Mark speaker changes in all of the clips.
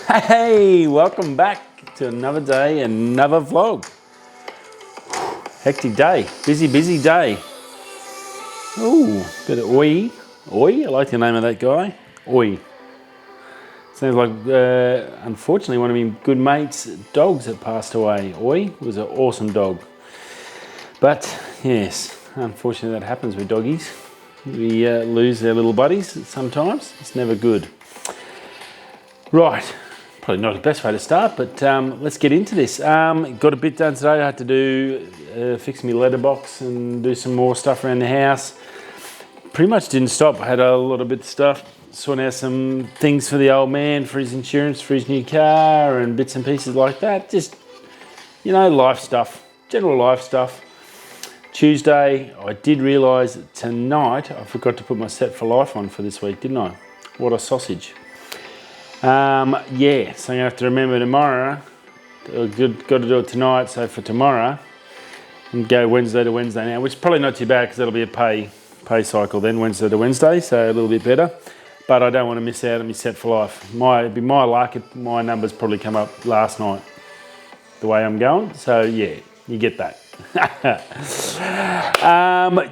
Speaker 1: Hey, welcome back to another day, another vlog. Hectic day, busy day. Ooh, bit of oi. I like the name of that guy. Oi. Sounds like, unfortunately, one of my good mates' dogs that passed away. Oi was an awesome dog. But yes, unfortunately that happens with doggies. We lose their little buddies sometimes. It's never good. Right. Probably not the best way to start, but let's get into this. Got a bit done today. I had to do fix my letterbox and do some more stuff around the house. Pretty much didn't stop. I had a lot of bit of stuff, sorting out some things for the old man, for his insurance, for his new car, and bits and pieces like that. Just, you know, life stuff, general life stuff. Tuesday, I did realise that tonight I forgot to put my set for life on for this week, didn't I? What a sausage. Yeah, so I'm gonna have to remember tomorrow. Got to do it tonight, so for tomorrow, and go Wednesday to Wednesday now, which is probably not too bad because that'll be a pay cycle then, Wednesday to Wednesday, so a little bit better. But I don't want to miss out on my set for life. It'd be my luck if my numbers probably come up last night, the way I'm going. So yeah, you get that.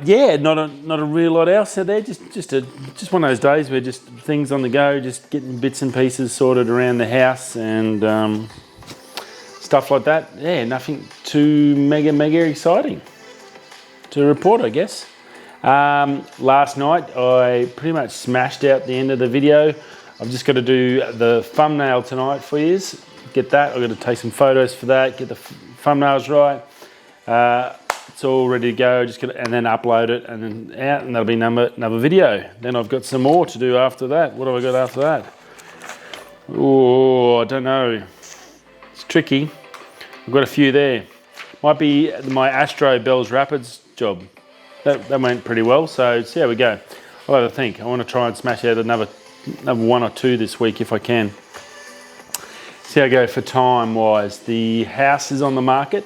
Speaker 1: Yeah, not a real lot else out there. Just one of those days where just things on the go, just getting bits and pieces sorted around the house and stuff like that. Yeah, nothing too mega exciting to report, I guess. Last night I pretty much smashed out the end of the video. I've just got to do the thumbnail tonight for you. Get that. I've got to take some photos for that. Get the thumbnails right. It's all ready to go, and then upload it and then out, and that'll be another video. Then I've got some more to do after that. What have I got after that? Oh, I don't know. It's tricky. I've got a few there. Might be my Astro Bells Rapids job. That went pretty well, so see how we go. I'll have to think. I want to try and smash out another one or two this week if I can. See how I go for time-wise. The house is on the market.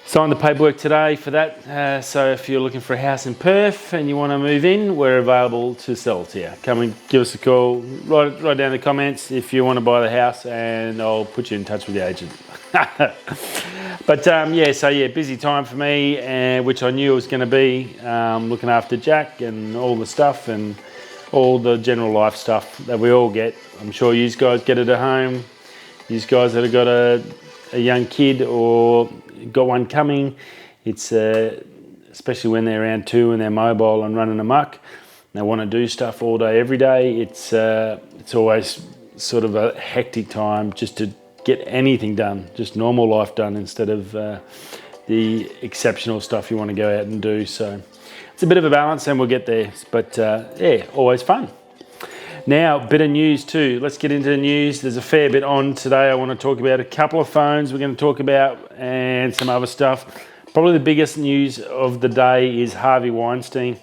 Speaker 1: Signed the paperwork today for that, so if you're looking for a house in Perth and you want to move in, we're available to sell to you. Come and give us a call, write down in the comments if you want to buy the house, and I'll put you in touch with the agent. But yeah, busy time for me, which I knew it was going to be, looking after Jack and all the stuff and all the general life stuff that we all get. I'm sure you guys get it at home. You guys that have got a young kid or got one coming, it's especially when they're around 2 and they're mobile and running amok, they want to do stuff all day every day. It's always sort of a hectic time just to get anything done, just normal life done, instead of the exceptional stuff you want to go out and do. So it's a bit of a balance, and we'll get there, but yeah, always fun. Now, a bit of news too. Let's get into the news. There's a fair bit on today. I want to talk about a couple of phones we're going to talk about and some other stuff. Probably the biggest news of the day is Harvey Weinstein.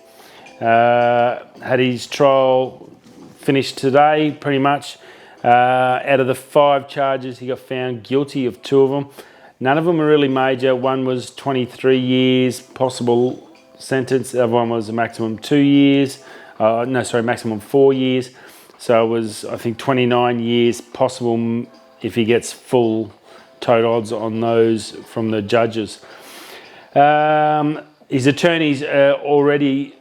Speaker 1: Had his trial finished today, pretty much. Out of the 5 charges, he got found guilty of 2 of them. None of them were really major. One was 23 years possible sentence. The other one was a maximum 2 years. Maximum 4 years. So it was, I think, 29 years possible if he gets full total odds on those from the judges. His attorneys are already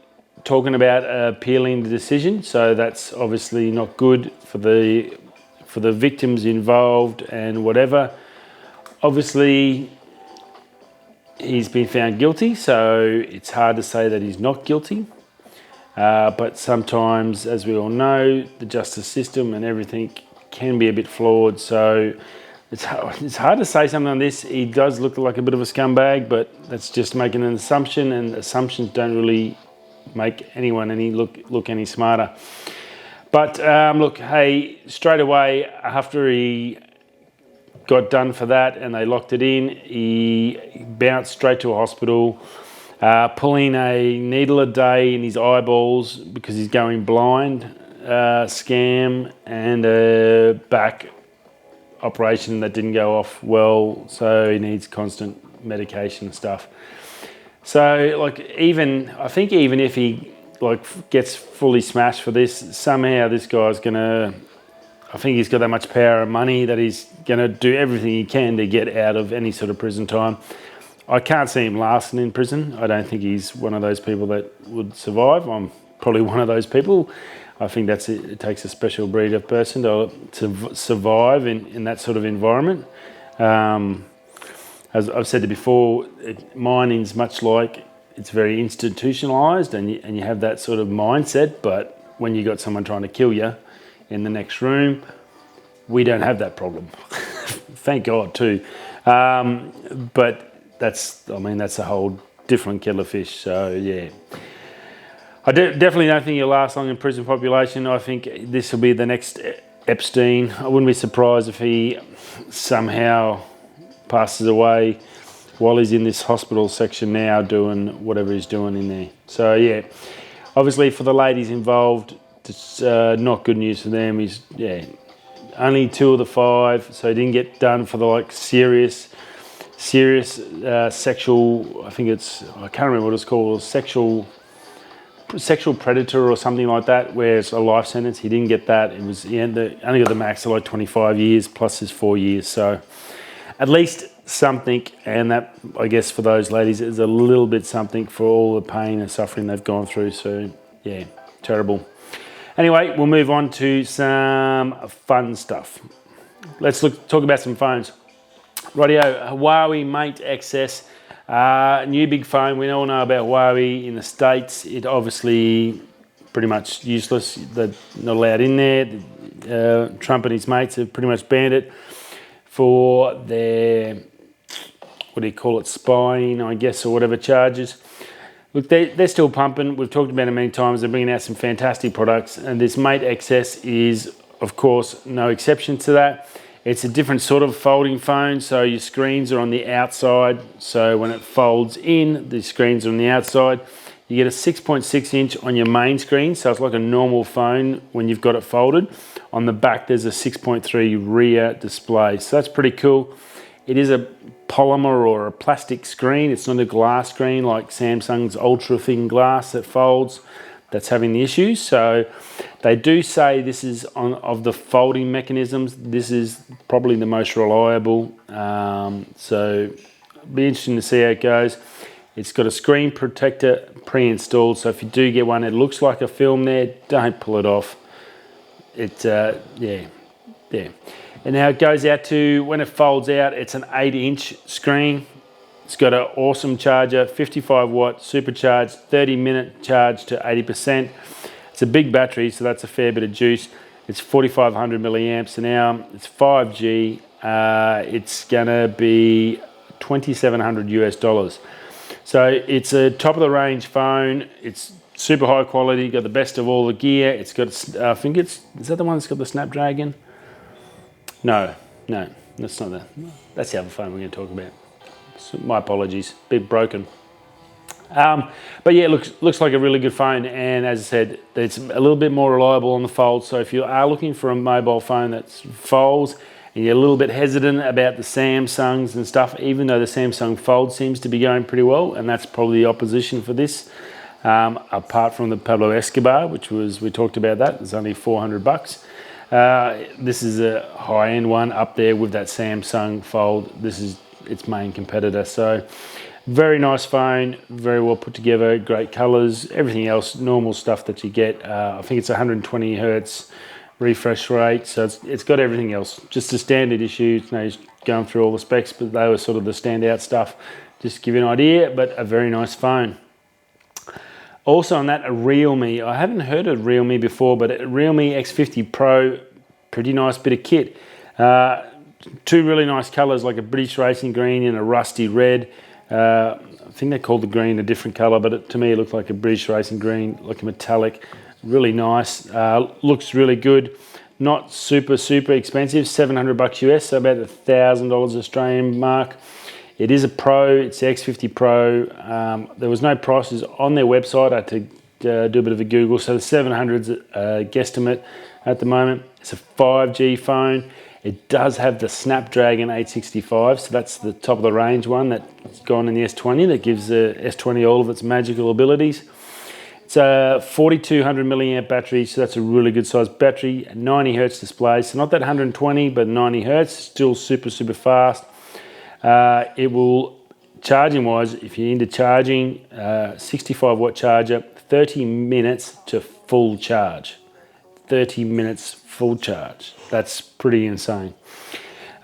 Speaker 1: talking about appealing the decision, so that's obviously not good for the victims involved and whatever. Obviously, he's been found guilty, so it's hard to say that he's not guilty. But sometimes, as we all know, the justice system and everything can be a bit flawed. So it's hard to say something on this. He does look like a bit of a scumbag, but that's just making an assumption, and assumptions don't really make anyone look any smarter. But look, hey, straight away after he got done for that and they locked it in, he bounced straight to a hospital. Pulling a needle a day in his eyeballs because he's going blind, scam, and a back operation that didn't go off well, so he needs constant medication and stuff. So, like, I think even if he gets fully smashed for this, somehow this guy's gonna I think he's got that much power and money that he's going to do everything he can to get out of any sort of prison time. I can't see him lasting in prison. I don't think he's one of those people that would survive. I'm probably one of those people. I think it takes a special breed of person to survive in that sort of environment. As I've said before, mining's much like, it's very institutionalised, and you have that sort of mindset, but when you got someone trying to kill you in the next room, we don't have that problem. Thank God too. But that's a whole different kettle of fish. So yeah, I definitely don't think he'll last long in prison population. I think this will be the next Epstein. I wouldn't be surprised if he somehow passes away while he's in this hospital section now doing whatever he's doing in there. So yeah, obviously for the ladies involved, it's not good news for them. He's only 2 of the 5, so he didn't get done for the serious sexual. I can't remember what it's called. Sexual predator or something like that, where it's a life sentence. He didn't get that. It was only got the max of 25 years plus his 4 years. So at least something, and that, I guess, for those ladies is a little bit something for all the pain and suffering they've gone through. So yeah, terrible. Anyway, we'll move on to some fun stuff. Let's talk about some phones. Rightio, HUAWEI Mate XS, new big phone. We all know about Huawei in the States. It obviously pretty much useless. They're not allowed in there. Trump and his mates have pretty much banned it for their, what do you call it, spying, I guess, or whatever charges. Look, they're still pumping. We've talked about it many times. They're bringing out some fantastic products, and this Mate XS is, of course, no exception to that. It's a different sort of folding phone, so your screens are on the outside. So when it folds in, the screens are on the outside. You get a 6.6 inch on your main screen, so it's like a normal phone when you've got it folded. On the back, there's a 6.3 rear display, so that's pretty cool. It is a polymer or a plastic screen. It's not a glass screen like Samsung's ultra thin glass that folds that's having the issues. So they do say this is of the folding mechanisms, this is probably the most reliable. So it'll be interesting to see how it goes. It's got a screen protector pre-installed, so if you do get one, it looks like a film there, don't pull it off. Yeah. And now it goes out to, when it folds out, it's an 8-inch screen. It's got an awesome charger, 55 watt, supercharged, 30-minute charge to 80%. It's a big battery, so that's a fair bit of juice. It's 4,500 milliamps an hour. It's 5G. It's gonna be $2,700 US. So it's a top-of-the-range phone. It's super high quality, got the best of all the gear. It's got, I think is that the one that's got the Snapdragon? No, that's not that. That's the other phone we're going to talk about. So my apologies, bit broken. But yeah, it looks like a really good phone, and as I said, it's a little bit more reliable on the fold. So if you are looking for a mobile phone that folds, and you're a little bit hesitant about the Samsungs and stuff, even though the Samsung Fold seems to be going pretty well, and that's probably the opposition for this. Apart from the Pablo Escobar, we talked about that. It's only $400. This is a high-end one up there with that Samsung Fold. This is its main competitor. So very nice phone, very well put together, great colors, everything else, normal stuff that you get. I think it's 120 hertz refresh rate, so it's got everything else. Just the standard issues, going through all the specs, but they were sort of the standout stuff, just to give you an idea, but a very nice phone. Also on that, a Realme. I haven't heard of Realme before, but a Realme X50 Pro, pretty nice bit of kit. 2 really nice colors, like a British Racing Green and a Rusty Red. I think they called the green a different color, but to me it looked like a British Racing Green, like a metallic. Really nice. Looks really good. Not super expensive, $700 US, so about $1,000 Australian mark. It is a Pro, it's the X50 Pro. There was no prices on their website. I had to do a bit of a Google. So the 700's guesstimate at the moment. It's a 5G phone. It does have the Snapdragon 865, so that's the top of the range one that's gone in the S20 that gives the S20 all of its magical abilities. It's a 4200 milliamp battery, so that's a really good size battery. 90 hertz display, so not that 120, but 90 hertz, still super fast. It will, charging wise, if you're into charging, 65 watt charger, 30 minutes to full charge. 30 minutes full charge. That's pretty insane.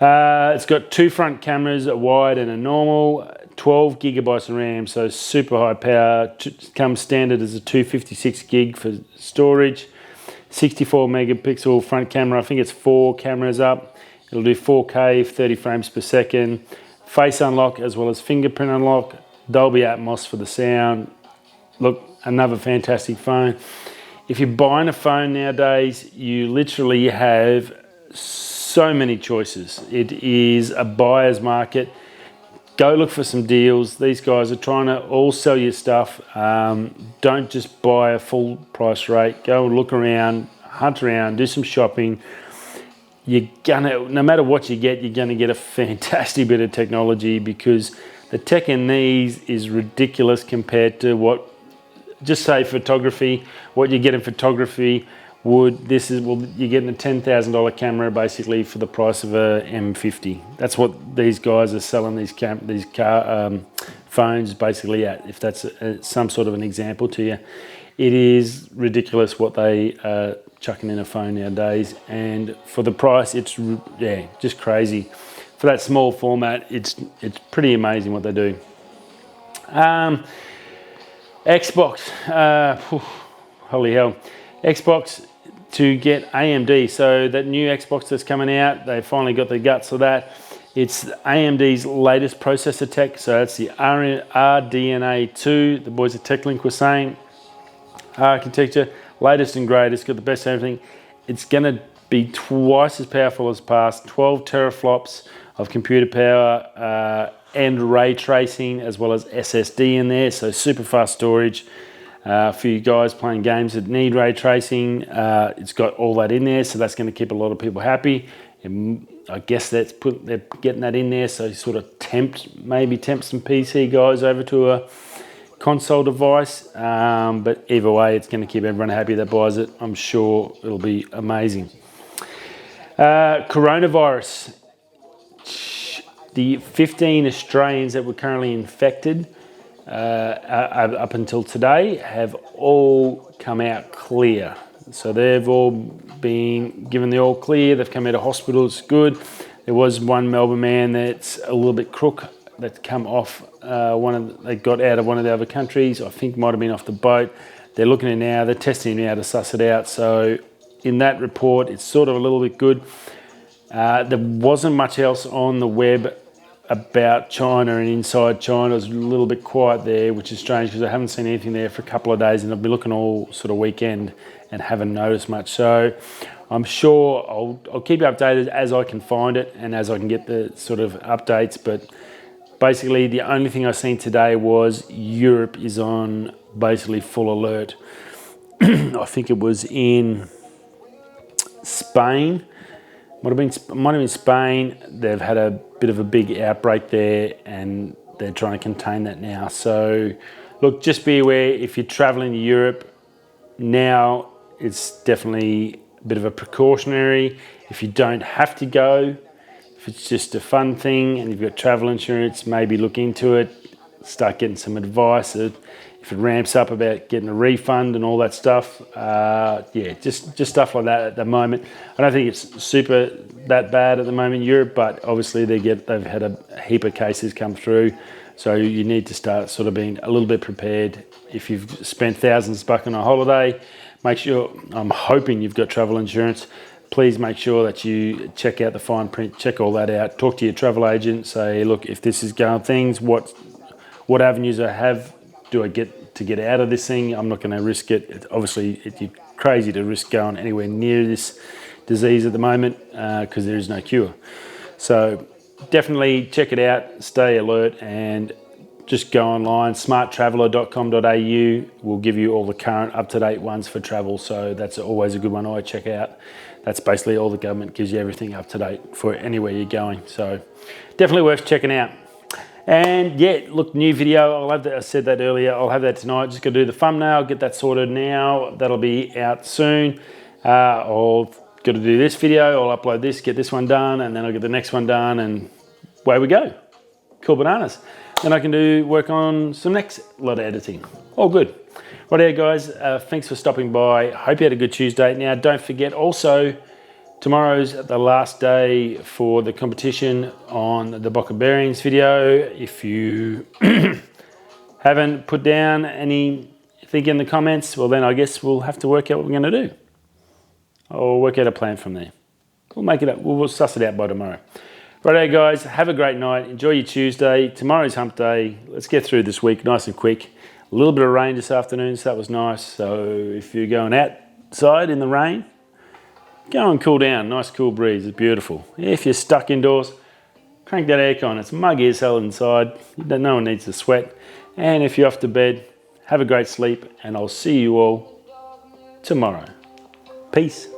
Speaker 1: It's got two front cameras, a wide and a normal, 12 gigabytes of RAM, so super high power. Comes standard as a 256 gig for storage. 64 megapixel front camera. I think it's 4 cameras up. It'll do 4K, 30 frames per second. Face unlock as well as fingerprint unlock. Dolby Atmos for the sound. Look, another fantastic phone. If you're buying a phone nowadays, you literally have so many choices. It is a buyer's market. Go look for some deals. These guys are trying to all sell you stuff. Don't just buy a full price rate. Go and look around, hunt around, do some shopping. You're gonna, no matter what you get, you're gonna get a fantastic bit of technology, because the tech in these is ridiculous compared to what, just say photography, what you get in photography. You're getting a $10,000 camera basically for the price of a M50. That's what these guys are selling these phones basically at, if that's some sort of an example to you. It is ridiculous what they are chucking in a phone nowadays, and for the price, it's just crazy. For that small format, it's pretty amazing what they do. Xbox, holy hell, Xbox. To get AMD, so that new Xbox that's coming out, they finally got the guts of that. It's AMD's latest processor tech, so it's the RDNA 2, the boys at TechLink were saying. Architecture, latest and greatest, got the best of everything. It's gonna be twice as powerful as past, 12 teraflops of computer power and ray tracing, as well as SSD in there, so super fast storage. For you guys playing games that need ray tracing, it's got all that in there, so that's going to keep a lot of people happy. And I guess they're getting that in there, so sort of maybe tempt some PC guys over to a console device. But either way, it's going to keep everyone happy that buys it. I'm sure it'll be amazing. Coronavirus. The 15 Australians that were currently infected up until today have all come out clear. So they've all been given the all clear. They've come out of hospital. It's good. There was one Melbourne man that's a little bit crook that come off they got out of one of the other countries. I think might have been off the boat. They're looking at now. They're testing now to suss it out. So in that report, it's sort of a little bit good. There wasn't much else on the web about China and inside China. It was a little bit quiet there, which is strange because I haven't seen anything there for a couple of days, and I've been looking all sort of weekend and haven't noticed much. So I'm sure I'll keep you updated as I can find it and as I can get the sort of updates. But basically the only thing I've seen today was Europe is on basically full alert. I think it was in Spain. Might have been Spain. They've had a bit of a big outbreak there, and they're trying to contain that now. So, look, just be aware if you're traveling to Europe now. It's definitely a bit of a precautionary. If you don't have to go, if it's just a fun thing, and you've got travel insurance, maybe look into it. Start getting some advice. If it ramps up about getting a refund and all that stuff, just stuff like that at the moment. I don't think it's super that bad at the moment in Europe, but obviously they've had a heap of cases come through, so you need to start sort of being a little bit prepared. If you've spent thousands bucks on a holiday, make sure, I'm hoping you've got travel insurance. Please make sure that you check out the fine print, check all that out, talk to your travel agent, say, look, if this is going things, what avenues do I get to get out of this thing? I'm not going to risk it. Obviously, you're crazy to risk going anywhere near this disease at the moment because there is no cure. So definitely check it out, stay alert, and just go online. smarttraveller.com.au will give you all the current up-to-date ones for travel, so that's always a good one I check out. That's basically all the government gives you, everything up to date for anywhere you're going. So definitely worth checking out. And yeah, look, new video. I'll have that. I said that earlier. I'll have that tonight. Just got to do the thumbnail, get that sorted now. That'll be out soon. I'll got to do this video. I'll upload this, get this one done, and then I'll get the next one done, and away we go. Cool bananas. Then I can work on some next lot of editing. All good. Right, guys. Thanks for stopping by. Hope you had a good Tuesday. Now, don't forget also, tomorrow's the last day for the competition on the Boca bearings video. If you haven't put down anything in the comments, well then I guess we'll have to work out what we're going to do. I'll work out a plan from there. We'll make it up. We'll suss it out by tomorrow. Right, guys. Have a great night. Enjoy your Tuesday. Tomorrow's hump day. Let's get through this week nice and quick. A little bit of rain this afternoon, so that was nice. So if you're going outside in the rain, go and cool down. Nice cool breeze. It's beautiful. If you're stuck indoors, crank that aircon. It's muggy as hell inside. No one needs to sweat. And if you're off to bed, have a great sleep, and I'll see you all tomorrow. Peace.